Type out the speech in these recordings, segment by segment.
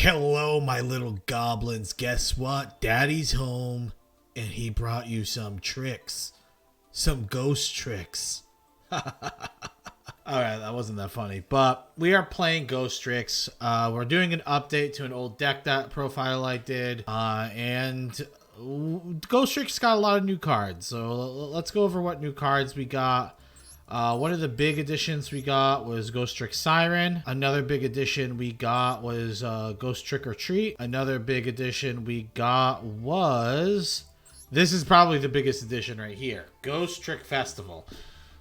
Hello, my little goblins. Guess what? Daddy's home, and he brought you some tricks. Some ghost tricks. Alright, that wasn't that funny. But we are playing Ghostricks. We're doing an update to an old deck that profile I did. And Ghostricks got a lot of new cards. So let's go over what new cards we got. One of the big additions we got was Ghostrick Siren. Another big addition we got was Ghost Trick or Treat. Another big addition we got was... This is probably the biggest addition right here. Ghost Trick Festival.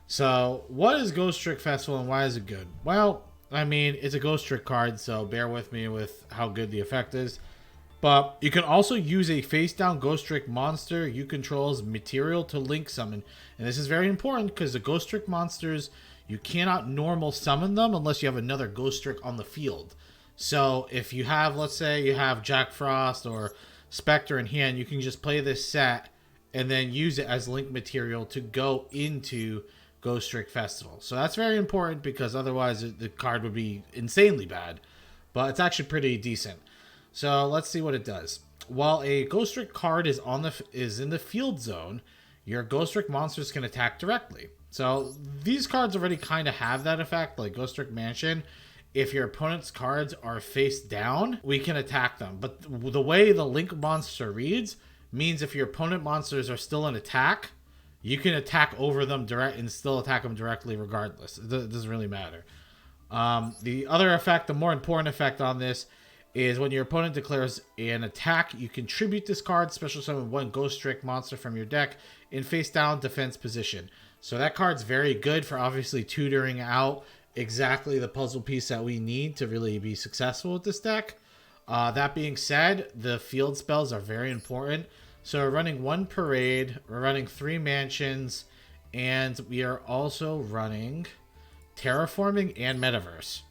So, what is Ghost Trick Festival and why is it good? Well, I mean, it's a Ghost Trick card, so bear with me with how good the effect is. But you can also use a face-down Ghost Trick monster you control's material to link summon. And this is very important because the Ghost Trick monsters, you cannot normal summon them unless you have another Ghost Trick on the field. So if you have, let's say you have Jack Frost or Spectre in hand, you can just play this set and then use it as link material to go into Ghost Trick Festival. So that's very important because otherwise the card would be insanely bad. But it's actually pretty decent. So let's see what it does. While a Ghost Trick card is in the field zone, your Ghost Trick monsters can attack directly. So these cards already kind of have that effect, like Ghost Trick Mansion. If your opponent's cards are face down, we can attack them. But the way the Link monster reads means if your opponent monsters are still in attack, you can attack over them direct and still attack them directly regardless. It doesn't really matter. The other effect, the more important effect on this, is when your opponent declares an attack, you contribute this card, special summon one Ghost Trick monster from your deck in face down defense position. So that card's very good for obviously tutoring out exactly the puzzle piece that we need to really be successful with this deck. That being said, the field spells are very important. So we're running one Parade, we're running 3 Mansions, and we are also running Terraforming and Metaverse.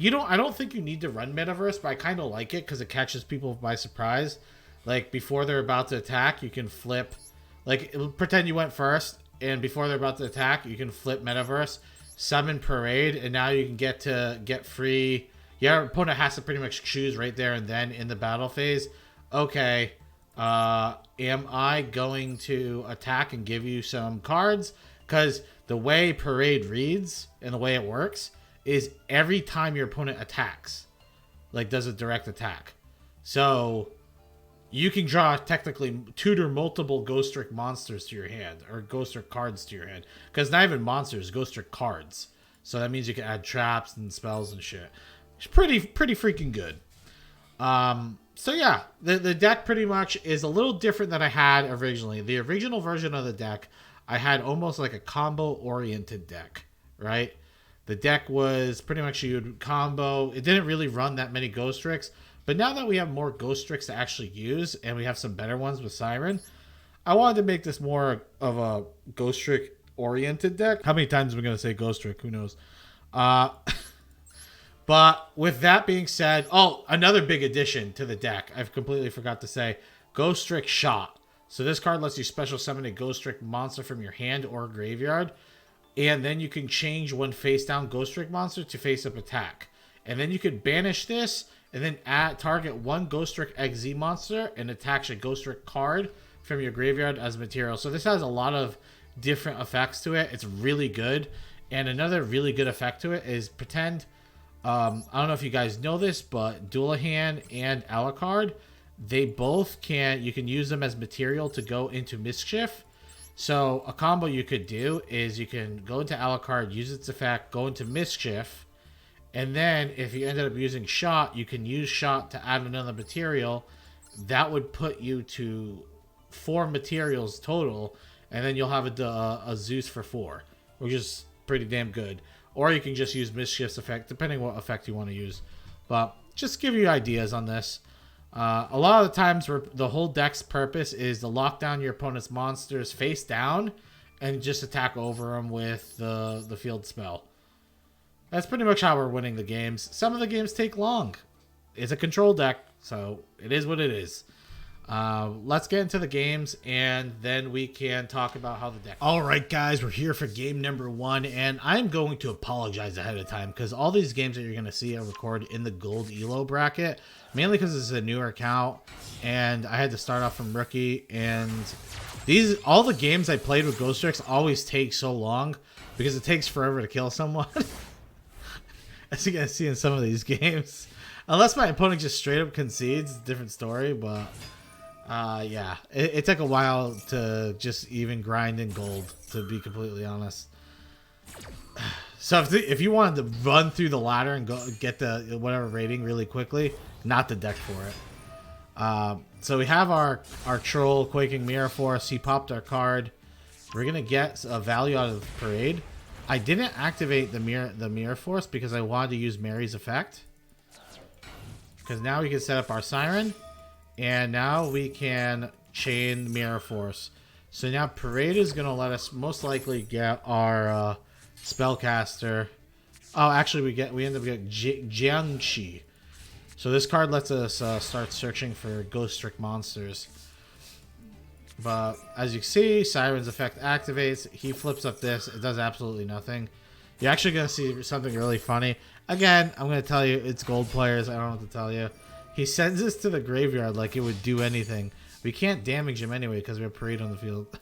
I don't think you need to run Metaverse, but I kind of like it because it catches people by surprise. Like, before they're about to attack, you can flip... Like, pretend you went first, and before they're about to attack, you can flip Metaverse, summon Parade, and now you can get free... Your opponent has to pretty much choose right there and then in the battle phase. Okay, am I going to attack and give you some cards? Because the way Parade reads and the way it works is every time your opponent attacks, like does a direct attack. So you can technically tutor multiple Ghost Trick monsters to your hand or Ghost Trick cards to your hand. Because not even monsters, Ghost Trick cards. So that means you can add traps and spells and shit. It's pretty freaking good. So yeah, the deck pretty much is a little different than I had originally. The original version of the deck, I had almost like a combo-oriented deck, right? The deck was pretty much you'd combo. It didn't really run that many Ghost Tricks. But now that we have more Ghost Tricks to actually use, and we have some better ones with Siren, I wanted to make this more of a Ghost Trick-oriented deck. How many times am I going to say Ghost Trick? Who knows? But with that being said... Oh, another big addition to the deck. I've completely forgot to say. Ghost Trick Shot. So this card lets you special summon a Ghost Trick monster from your hand or graveyard. And then you can change one face-down Ghost Trick monster to face-up attack. And then you could banish this and then target one Ghost Trick XZ monster and attach a Ghost Trick card from your graveyard as material. So this has a lot of different effects to it. It's really good. And another really good effect to it is pretend... I don't know if you guys know this, but Duel and Alucard, they both you can use them as material to go into Mischief. So a combo you could do is you can go into Alucard, use its effect, go into Mischief, and then if you ended up using Shot, you can use Shot to add another material. That would put you to 4 materials total, and then you'll have a Zeus for 4, which is pretty damn good. Or you can just use Mischief's effect, depending what effect you want to use. But just give you ideas on this. A lot of the times the whole deck's purpose is to lock down your opponent's monsters face down and just attack over them with the field spell. That's pretty much how we're winning the games. Some of the games take long. It's a control deck, so it is what it is. Let's get into the games, and then we can talk about how the deck. All right, guys, we're here for game number 1, and I'm going to apologize ahead of time because all these games that you're going to see I record in the gold elo bracket, mainly because it's a newer account, and I had to start off from rookie. And all the games I played with Ghostrick always take so long because it takes forever to kill someone, as you guys see in some of these games. Unless my opponent just straight up concedes, different story, but. Yeah, it took a while to just even grind in gold, to be completely honest. So if you wanted to run through the ladder and go get the whatever rating really quickly, not the deck for it. So we have our troll Quaking Mirror Force. He popped our card. We're gonna get a value out of the parade. I didn't activate the mirror force because I wanted to use Mary's effect. Because now we can set up our siren. And now we can chain Mirror Force. So now Parade is going to let us most likely get our Spellcaster. Oh, actually we end up getting Jiangxi. So this card lets us start searching for Ghostrick monsters. But as you can see, Siren's effect activates. He flips up this. It does absolutely nothing. You're actually going to see something really funny. Again, I'm going to tell you, it's gold players. I don't know what to tell you. He sends us to the graveyard like it would do anything. We can't damage him anyway because we have Parade on the field.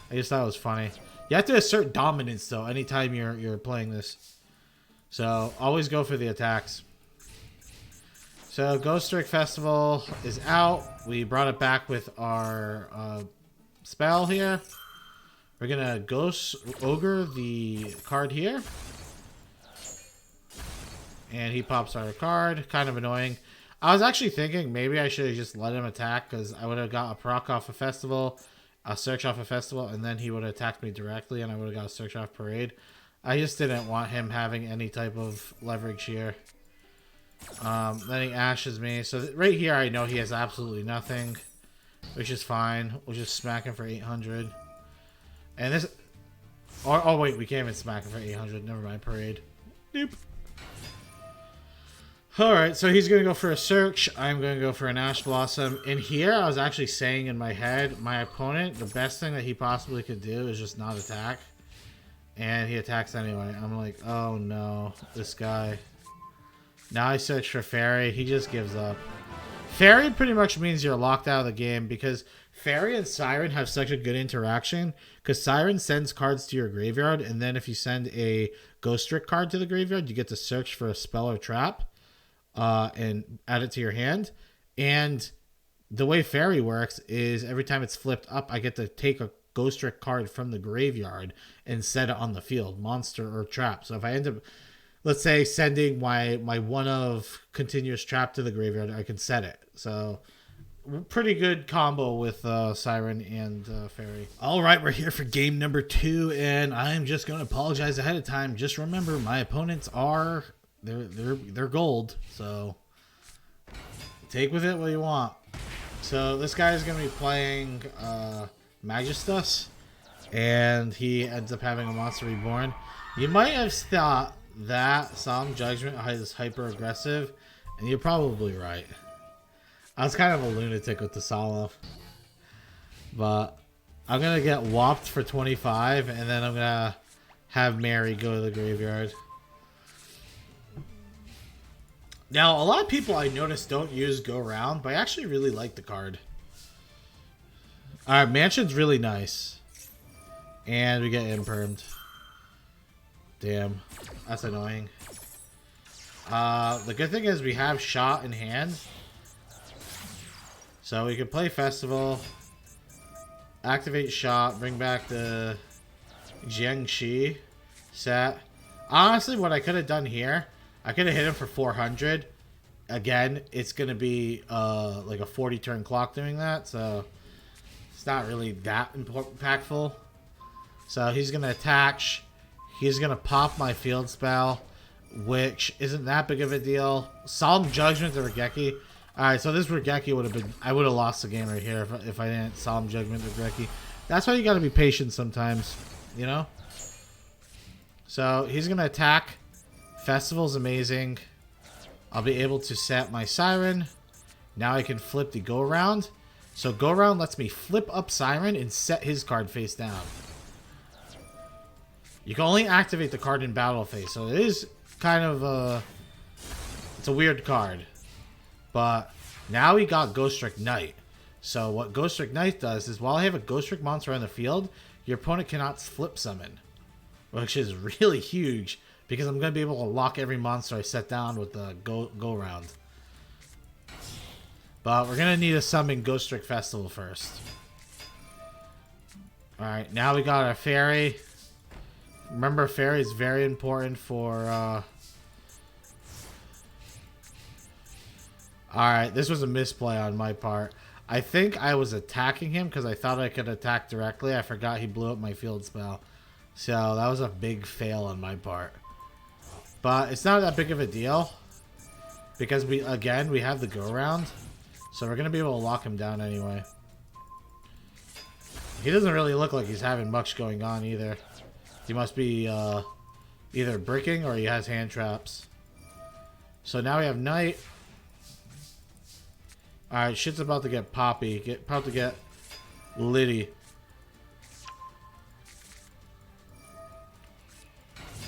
I just thought it was funny. You have to assert dominance though anytime you're playing this. So always go for the attacks. So Ghostrick Festival is out. We brought it back with our spell here. We're gonna Ghost Ogre the card here. And he pops our card. Kind of annoying. I was actually thinking maybe I should have just let him attack because I would have got a proc off a festival, a search off a festival, and then he would have attacked me directly and I would have got a search off Parade. I just didn't want him having any type of leverage here. Then he ashes me. So right here I know he has absolutely nothing, which is fine. We'll just smack him for 800. And this... Oh wait, we can't even smack him for 800. Never mind, Parade. Nope. Alright, so he's going to go for a search. I'm going to go for an Ash Blossom. In here, I was actually saying in my head, my opponent, the best thing that he possibly could do is just not attack. And he attacks anyway. I'm like, oh no, this guy. Now I search for Fairy. He just gives up. Fairy pretty much means you're locked out of the game because Fairy and Siren have such a good interaction. Because Siren sends cards to your graveyard, and then if you send a Ghostrick card to the graveyard, you get to search for a spell or trap. And add it to your hand. And the way Fairy works is every time it's flipped up, I get to take a Ghostrick card from the graveyard and set it on the field, monster or trap. So if I end up, let's say, sending my one of continuous trap to the graveyard, I can set it. So pretty good combo with Siren and Fairy. All right, we're here for game number 2, and I'm just going to apologize ahead of time. Just remember, my opponents are... They're gold, so take with it what you want. So this guy is going to be playing Magistus, and he ends up having a Monster Reborn. You might have thought that Solemn Judgment is hyper aggressive, and you're probably right. I was kind of a lunatic with the Solemn, but I'm going to get whopped for 25, and then I'm going to have Mary go to the graveyard. Now, a lot of people I noticed don't use Go Round, but I actually really like the card. Alright, Mansion's really nice. And we get Impermed. Damn. That's annoying. The good thing is we have Shot in hand. So we can play Festival. Activate Shot. Bring back the Jiangxi set. Honestly, what I could have done here... I could have hit him for 400. Again, it's going to be like a 40 turn clock doing that. So it's not really that impactful. So he's going to attach. He's going to pop my field spell, which isn't that big of a deal. Solemn Judgment to Regeki. Alright, so this Regeki would have been... I would have lost the game right here if I didn't Solemn Judgment to Regeki. That's why you got to be patient sometimes, you know? So he's going to attack. Festival's amazing. I'll be able to set my Siren. Now I can flip the go around. So go around lets me flip up Siren and set his card face down. You can only activate the card in battle phase, so it is kind of it's a weird card. But now we got Ghostrick Knight. So what Ghostrick Knight does is while I have a Ghostrick monster on the field, your opponent cannot flip summon. Which is really huge because I'm going to be able to lock every monster I set down with the go round. But we're going to need to summon Ghostrick Festival first. Alright, now we got our fairy. Remember, fairy is very important for... Alright, this was a misplay on my part. I think I was attacking him because I thought I could attack directly. I forgot he blew up my field spell. So that was a big fail on my part. But it's not that big of a deal. Because we have the go-round. So we're going to be able to lock him down anyway. He doesn't really look like he's having much going on either. He must be either bricking or he has hand traps. So now we have Knight. Alright, shit's about to get poppy. About to get litty.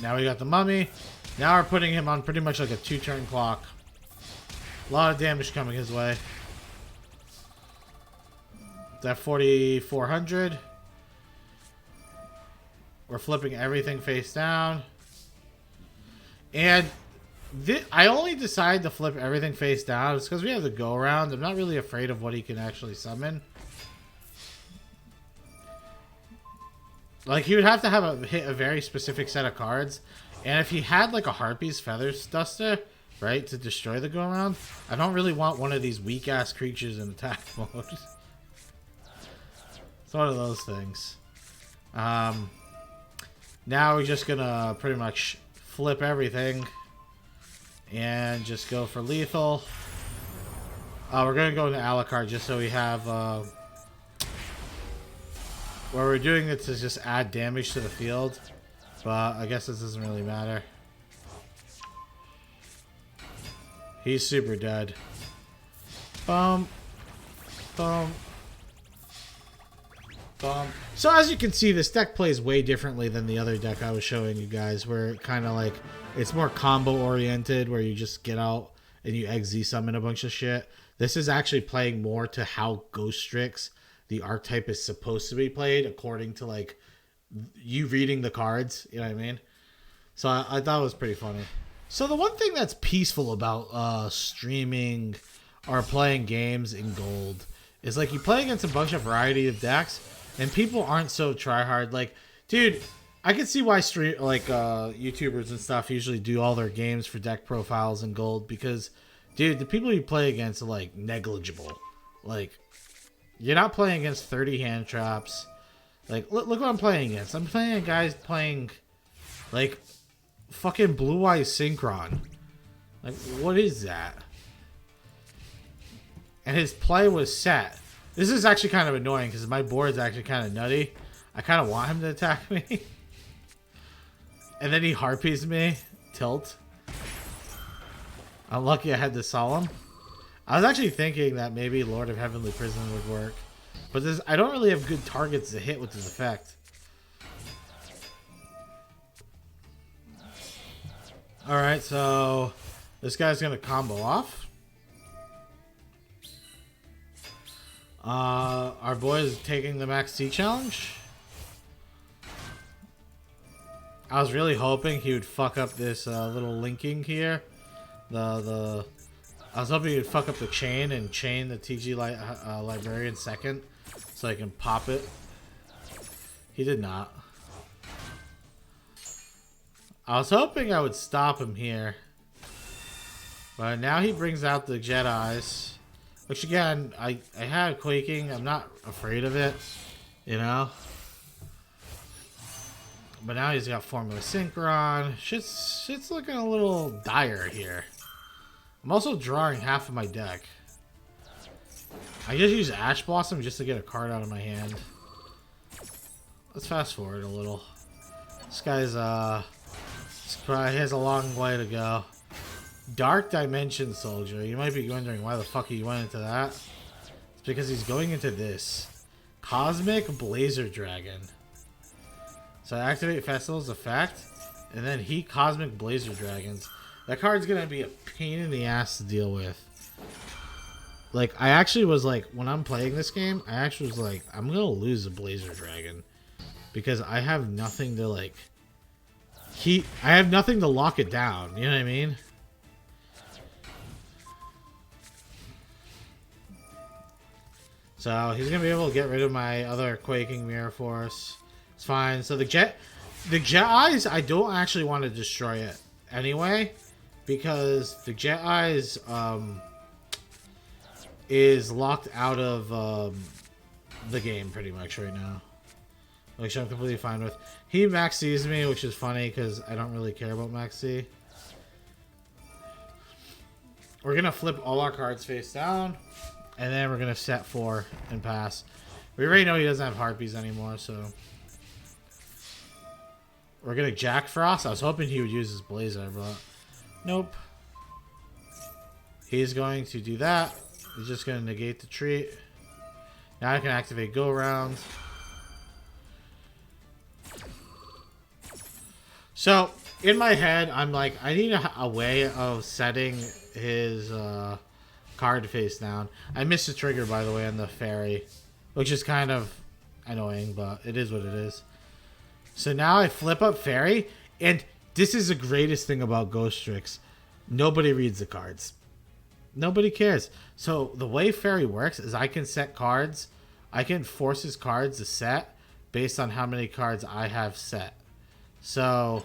Now we got the mummy. Now we're putting him on pretty much like a 2-turn clock. A lot of damage coming his way. That 4,400. We're flipping everything face down. And I only decided to flip everything face down. It's because we have the go around. I'm not really afraid of what he can actually summon. Like, he would have to hit a very specific set of cards. And if he had, like, a Harpy's Feathers Duster, right, to destroy the go-around, I don't really want one of these weak-ass creatures in attack mode. It's one of those things. Now we're just gonna pretty much flip everything. And just go for lethal. We're gonna go into Alucard just so we have... What we're doing it to just add damage to the field, but I guess this doesn't really matter. He's super dead. Boom. Boom. Boom. So as you can see, this deck plays way differently than the other deck I was showing you guys, where it kind of like, it's more combo oriented, where you just get out and you XZ summon a bunch of shit. This is actually playing more to how Ghostricks, the archetype, is supposed to be played according to like you reading the cards, you know what I mean? So I thought it was pretty funny. So the one thing that's peaceful about streaming or playing games in gold is like you play against a bunch of variety of decks and people aren't so tryhard. Like, dude, I can see why YouTubers and stuff usually do all their games for deck profiles in gold because, dude, the people you play against are like negligible. Like, you're not playing against 30 hand traps. Like, look what I'm playing against. I'm playing a guy playing, like, fucking Blue Eyes Synchron. Like, what is that? And his play was set. This is actually kind of annoying because my board's actually kind of nutty. I kind of want him to attack me. And then he harpies me. Tilt. I'm lucky I had the Solemn. I was actually thinking that maybe Lord of Heavenly Prison would work. But I don't really have good targets to hit with this effect. Alright, so this guy's going to combo off. Our boy is taking the Max T challenge. I was really hoping he would fuck up this little linking here. I was hoping he would fuck up the chain and chain the TG Librarian second so I can pop it. He did not. I was hoping I would stop him here. But now he brings out the Jedis. Which again, I had Quaking. I'm not afraid of it. You know? But now he's got Formula Synchron. Shit's looking a little dire here. I'm also drawing half of my deck. I just use Ash Blossom just to get a card out of my hand. Let's fast forward a little. This guy's he has a long way to go. Dark Dimension Soldier. You might be wondering why the fuck he went into that. It's because he's going into this. Cosmic Blazer Dragon. So I activate Festival's effect, and then he Cosmic Blazer Dragons. That card's gonna be a pain in the ass to deal with. Like, I actually was like, when I'm playing this game, I actually was like, I'm gonna lose a Blazer Dragon. Because I have nothing to, like... I have nothing to lock it down, you know what I mean? So, he's gonna be able to get rid of my other Quaking Mirror Force. It's fine. So, the Jet Eyes, I don't actually want to destroy it anyway. Because the Jet Eyes, is locked out of, the game pretty much right now. Which I'm completely fine with. He Max C's me, which is funny because I don't really care about Max C. We're going to flip all our cards face down. And then we're going to set 4 and pass. We already know he doesn't have Harpies anymore, so... We're going to Jack Frost. I was hoping he would use his Blazer, but... Nope. He's going to do that. He's just going to negate the treat. Now I can activate Go Round. So, in my head, I'm like, I need a way of setting his card face down. I missed the trigger, by the way, on the fairy, which is kind of annoying, but it is what it is. So now I flip up fairy, and this is the greatest thing about Ghostricks. Nobody reads the cards. Nobody cares. So the way fairy works is I can set cards. I can force his cards to set based on how many cards I have set. So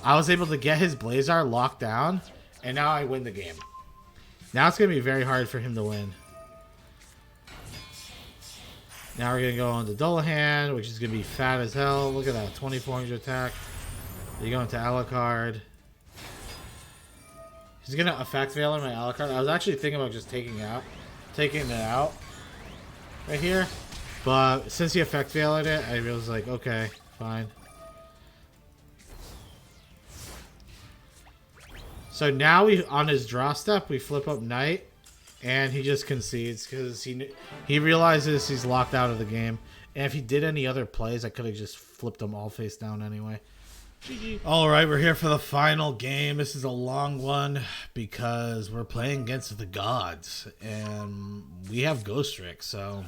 I was able to get his Blazar locked down, and now I win the game. Now it's going to be very hard for him to win. Now we're going to go on to Dullahan, which is going to be fat as hell. Look at that, 2400 attack. You go into Alucard. He's going to effect veil in my Alucard. I was actually thinking about just taking it out right here. But since he effect veiled it, I was like, okay, fine. So now on his draw step, we flip up Knight, and he just concedes because he realizes he's locked out of the game. And if he did any other plays, I could have just flipped them all face down anyway. GG. All right, we're here for the final game. This is a long one because we're playing against the gods, and we have Ghostrick, so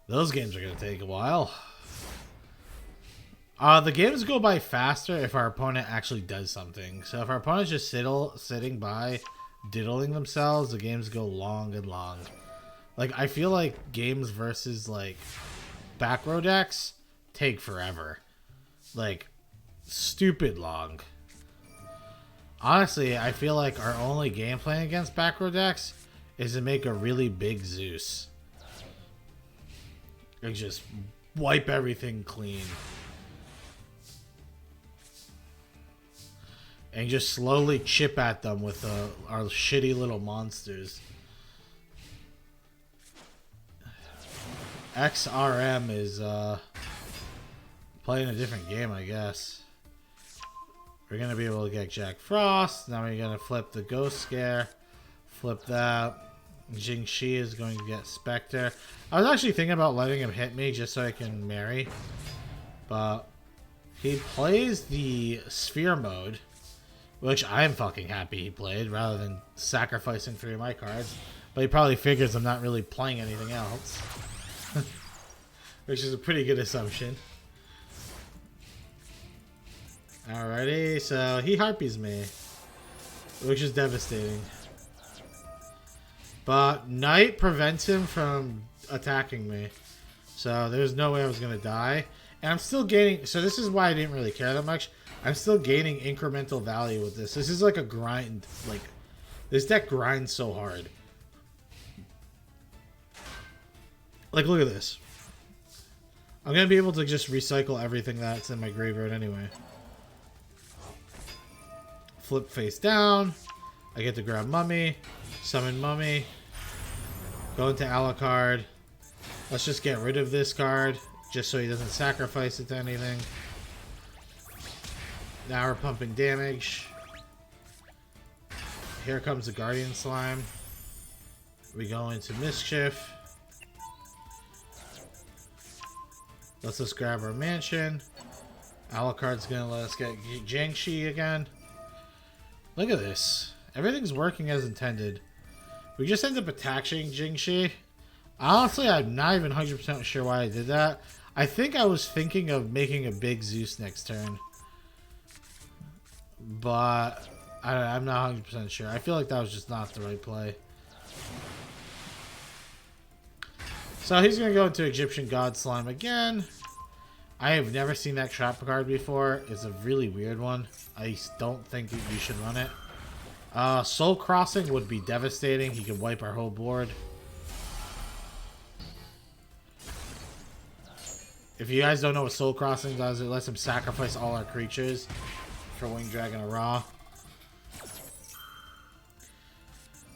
those games are going to take a while. The games go by faster if our opponent actually does something. So if our opponent's just sitting by, diddling themselves, the games go long and long. Like, I feel like games versus, like, back row decks take forever. Like, stupid long. Honestly, I feel like our only game plan against back row decks is to make a really big Zeus. And just wipe everything clean. And just slowly chip at them with our shitty little monsters. XRM is playing a different game, I guess. We're going to be able to get Jack Frost. Now we're going to flip the Ghost Scare. Flip that. Jing Shi is going to get Spectre. I was actually thinking about letting him hit me just so I can marry. But he plays the Sphere mode. Which I'm fucking happy he played, rather than sacrificing 3 of my cards. But he probably figures I'm not really playing anything else. Which is a pretty good assumption. Alrighty, so he Harpies me. Which is devastating. But Knight prevents him from attacking me. So there's no way I was going to die. And I'm still gaining... So this is why I didn't really care that much. I'm still gaining incremental value with this. This is like a grind. Like, this deck grinds so hard. Like, look at this. I'm going to be able to just recycle everything that's in my graveyard anyway. Flip face down. I get to grab Mummy. Summon Mummy. Go into Alucard. Let's just get rid of this card. Just so he doesn't sacrifice it to anything. Now we're pumping damage. Here comes the Guardian Slime. We go into Mischief. Let's just grab our mansion. Alucard's gonna let us get Jiangxi again. Look at this. Everything's working as intended. We just end up attaching Jiangxi. Honestly, I'm not even 100% sure why I did that. I think I was thinking of making a big Zeus next turn. But I'm not 100% sure. I feel like that was just not the right play. So he's going to go into Egyptian God Slime again. I have never seen that trap card before. It's a really weird one. I don't think that you should run it. Soul Crossing would be devastating. He could wipe our whole board. If you guys don't know what Soul Crossing does, it lets him sacrifice all our creatures for Winged Dragon or Ra.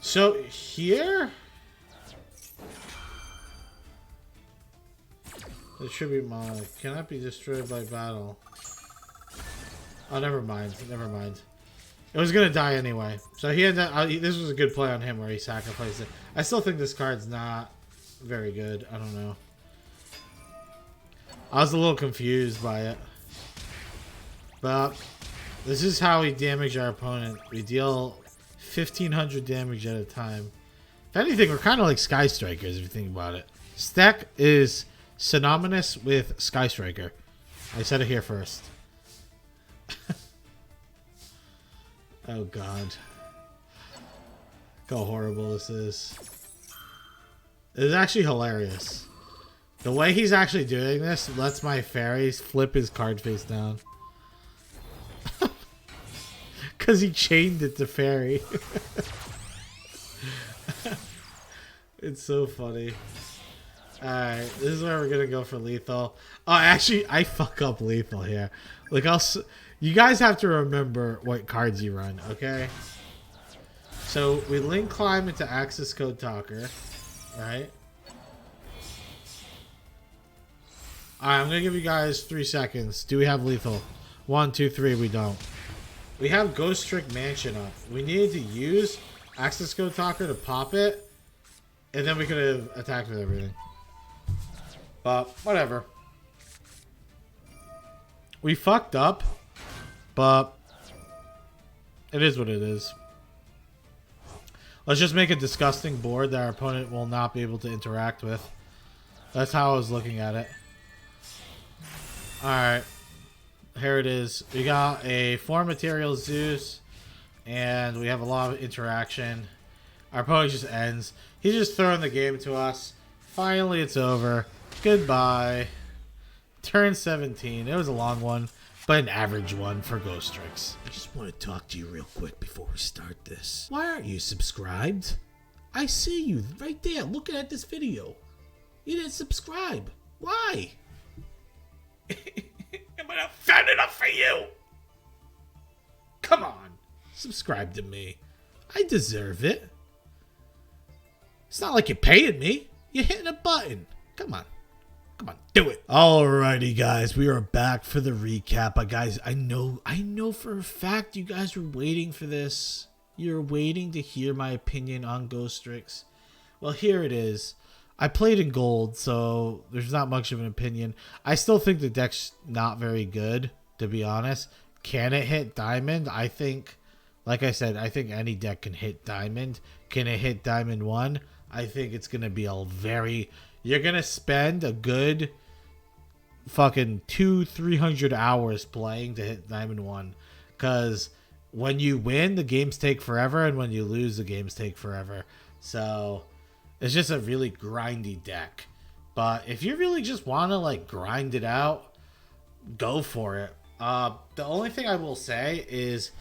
So here, the Tribute Mana cannot be destroyed by battle. Oh, never mind. Never mind. It was gonna die anyway. So he ended up, this was a good play on him where he sacrificed it. I still think this card's not very good. I don't know. I was a little confused by it. But this is how we damage our opponent. We deal 1,500 damage at a time. If anything, we're kind of like Sky Strikers if you think about it. Stack is synonymous with Sky Striker. I said it here first. Oh god. Look how horrible this is. It's actually hilarious. The way he's actually doing this lets my fairies flip his card face down. Because he chained it to fairy. It's so funny. Alright, this is where we're going to go for lethal. Oh, actually, I fuck up lethal here. Like, you guys have to remember what cards you run, okay? So, we link climb into Access Code Talker, right? Alright, I'm going to give you guys 3 seconds. Do we have lethal? 1, 2, 3, we don't. We have Ghostrick Mansion up. We needed to use Access Code Talker to pop it, and then we could have attacked with everything. But, whatever. We fucked up, but it is what it is. Let's just make a disgusting board that our opponent will not be able to interact with. That's how I was looking at it. Alright. Here it is. We got a 4 material Zeus, and we have a lot of interaction. Our opponent just ends. He's just throwing the game to us. Finally, it's over. Goodbye. Turn 17. It was a long one, but an average one for Ghostricks. I just want to talk to you real quick before we start this. Why aren't you subscribed? I see you right there looking at this video. You didn't subscribe. Why? Am I not fat enough for you? Come on. Subscribe to me. I deserve it. It's not like you're paying me. You're hitting a button. Come on. Come on, do it. Alrighty, guys, we are back for the recap. Guys, I know for a fact you guys were waiting for this. You're waiting to hear my opinion on Ghostricks. Well, here it is. I played in gold, so there's not much of an opinion. I still think the deck's not very good, to be honest. Can it hit diamond? I think, like I said, I think any deck can hit diamond. Can it hit diamond 1? I think it's going to be a very... You're going to spend a good fucking 200-300 hours playing to hit Diamond 1. Because when you win, the games take forever. And when you lose, the games take forever. So it's just a really grindy deck. But if you really just want to like grind it out, go for it. The only thing I will say is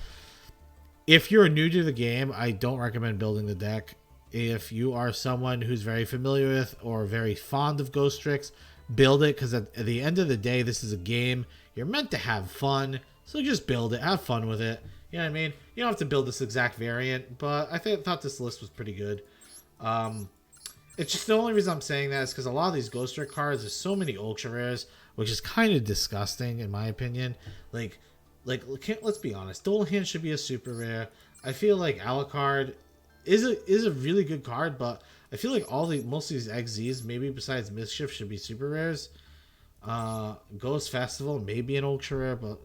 if you're new to the game, I don't recommend building the deck. If you are someone who's very familiar with or very fond of Ghostricks, build it, because at the end of the day, this is a game. You're meant to have fun, so just build it. Have fun with it. You know what I mean? You don't have to build this exact variant, but I thought this list was pretty good. It's just the only reason I'm saying that is because a lot of these Ghostrick cards, there's so many ultra rares, which is kind of disgusting in my opinion. Like let's be honest. Dual Hand should be a super rare. I feel like Alucard is a really good card, but I feel like most of these XZs, maybe besides Mischief, should be super rares. Ghost Festival, maybe an ultra rare, but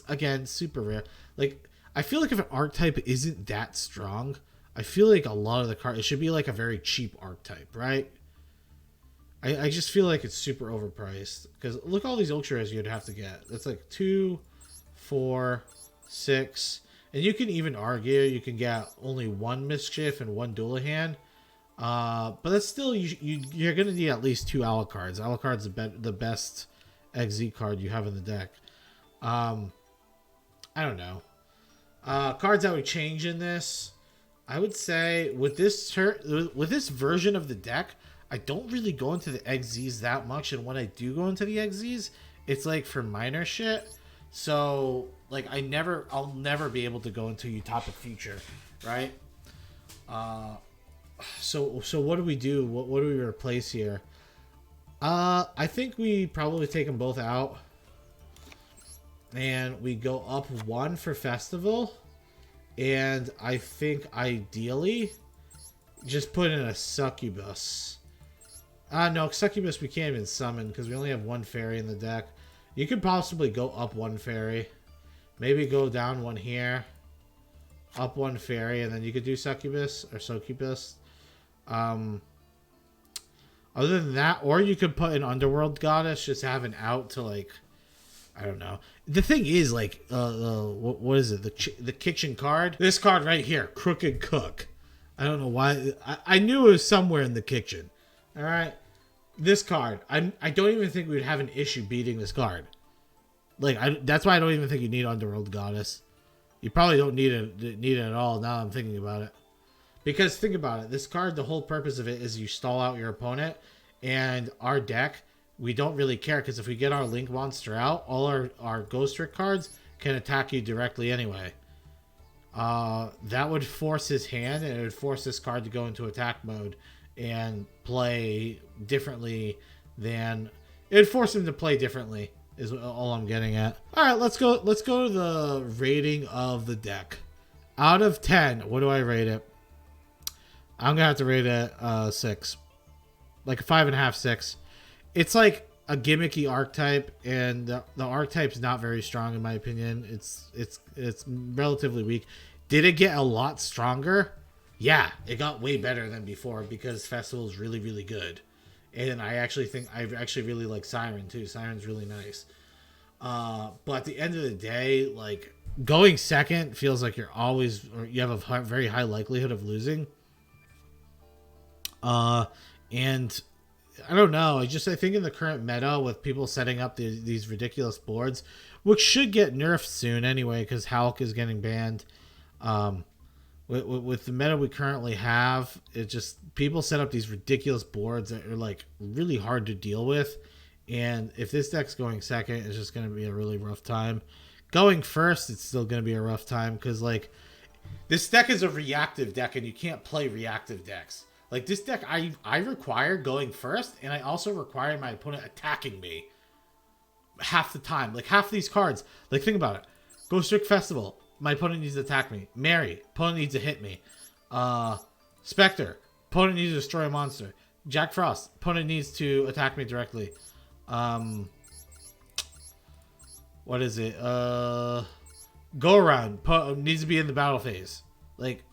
again, super rare. Like, I feel like if an archetype isn't that strong, I feel like a lot of the cards, it should be like a very cheap archetype, right? I just feel like it's super overpriced. Because look all these ultra rares you'd have to get. That's like 2, 4, 6. And you can even argue you can get only 1 Mischief and 1 Duelahan. But that's still, you're going to need at least 2 Alucards. Alucard's the best XZ card you have in the deck. I don't know. Cards that would change in this, I would say with this version of the deck, I don't really go into the XZs that much, and when I do go into the XZs, it's like for minor shit. So like I'll never be able to go into Utopic Future, right? So what do we do? What do we replace here? I think we probably take them both out, and we go up 1 for Festival, and I think ideally just put in a Succubus. No, Succubus we can't even summon because we only have 1 fairy in the deck. You could possibly go up 1 fairy. Maybe go down 1 here. Up 1 fairy, and then you could do Succubus or Succubus. Other than that, or you could put an Underworld Goddess, just have an out to, like, I don't know. The thing is, like, what is it? The kitchen card? This card right here, Crooked Cook. I don't know why. I knew it was somewhere in the kitchen. All right, this card. I don't even think we would have an issue beating this card. Like, that's why I don't even think you need Underworld Goddess. You probably don't need it at all. Now I'm thinking about it, because think about it. This card, the whole purpose of it is you stall out your opponent, and our deck, we don't really care because if we get our Link monster out, all our Ghostrick cards can attack you directly anyway. That would force his hand, and it would force this card to go into attack mode and play differently than it would force him to play differently is all I'm getting at. All right, let's go to the rating of the deck. Out of 10, what do I rate it? I'm gonna have to rate it 6, like a 5.5, 6. It's like a gimmicky archetype, and the archetype's not very strong in my opinion. It's relatively weak. Did it get a lot stronger? Yeah, it got way better than before because Festival is really, really good. And I actually really like Siren too. Siren's really nice. But at the end of the day, like, going second feels like you have a very high likelihood of losing. And I don't know. I think in the current meta with people setting up these ridiculous boards, which should get nerfed soon anyway, because Hulk is getting banned. With the meta we currently have, it just people set up these ridiculous boards that are like really hard to deal with. And if this deck's going second, it's just going to be a really rough time. Going first, it's still going to be a rough time because like this deck is a reactive deck, and you can't play reactive decks. Like this deck, I require going first, and I also require my opponent attacking me half the time. Like half these cards, like think about it. Ghostrick Festival, my opponent needs to attack me. Mary, opponent needs to hit me. Spectre, opponent needs to destroy a monster. Jack Frost, opponent needs to attack me directly. What is it? Go around, needs to be in the battle phase. Like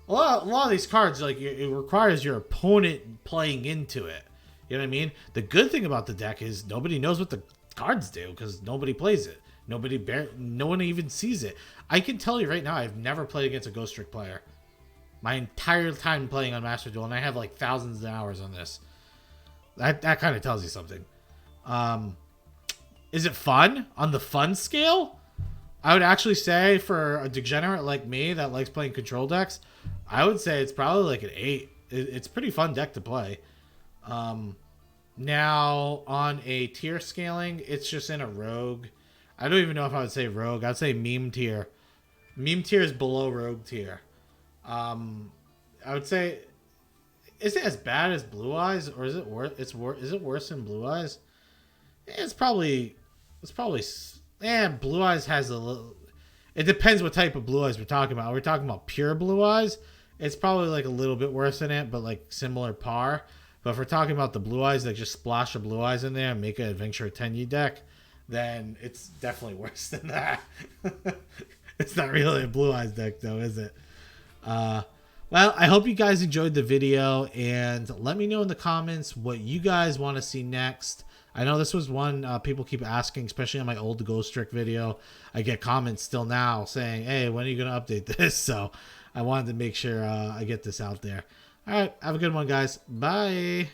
a lot of these cards, like it requires your opponent playing into it. You know what I mean? The good thing about the deck is nobody knows what the cards do because nobody plays it. No one even sees it. I can tell you right now, I've never played against a Ghostrick player. My entire time playing on Master Duel, and I have like thousands of hours on this. That kind of tells you something. Is it fun? On the fun scale, I would actually say for a degenerate like me that likes playing control decks, I would say it's probably like an 8. It's a pretty fun deck to play. Now, on a tier scaling, it's just in a rogue. I don't even know if I would say rogue. I'd say meme tier. Meme tier is below rogue tier. I would say, is it as bad as Blue Eyes, or is it worse? Is it worse than Blue Eyes? It's probably. Blue Eyes has a little. It depends what type of blue eyes we're talking about. We're talking about pure blue eyes. It's probably like a little bit worse than it, but like similar par. But if we're talking about the blue eyes that just splash the blue eyes in there and make an Adventure 10U deck, then it's definitely worse than that. It's not really a blue eyes deck though, is it? Well, I hope you guys enjoyed the video, and let me know in the comments what you guys want to see next. I know this was one people keep asking, especially on my old Ghostrick video. I get comments still now saying, hey, when are you going to update this? So I wanted to make sure I get this out there. All right, have a good one, guys. Bye.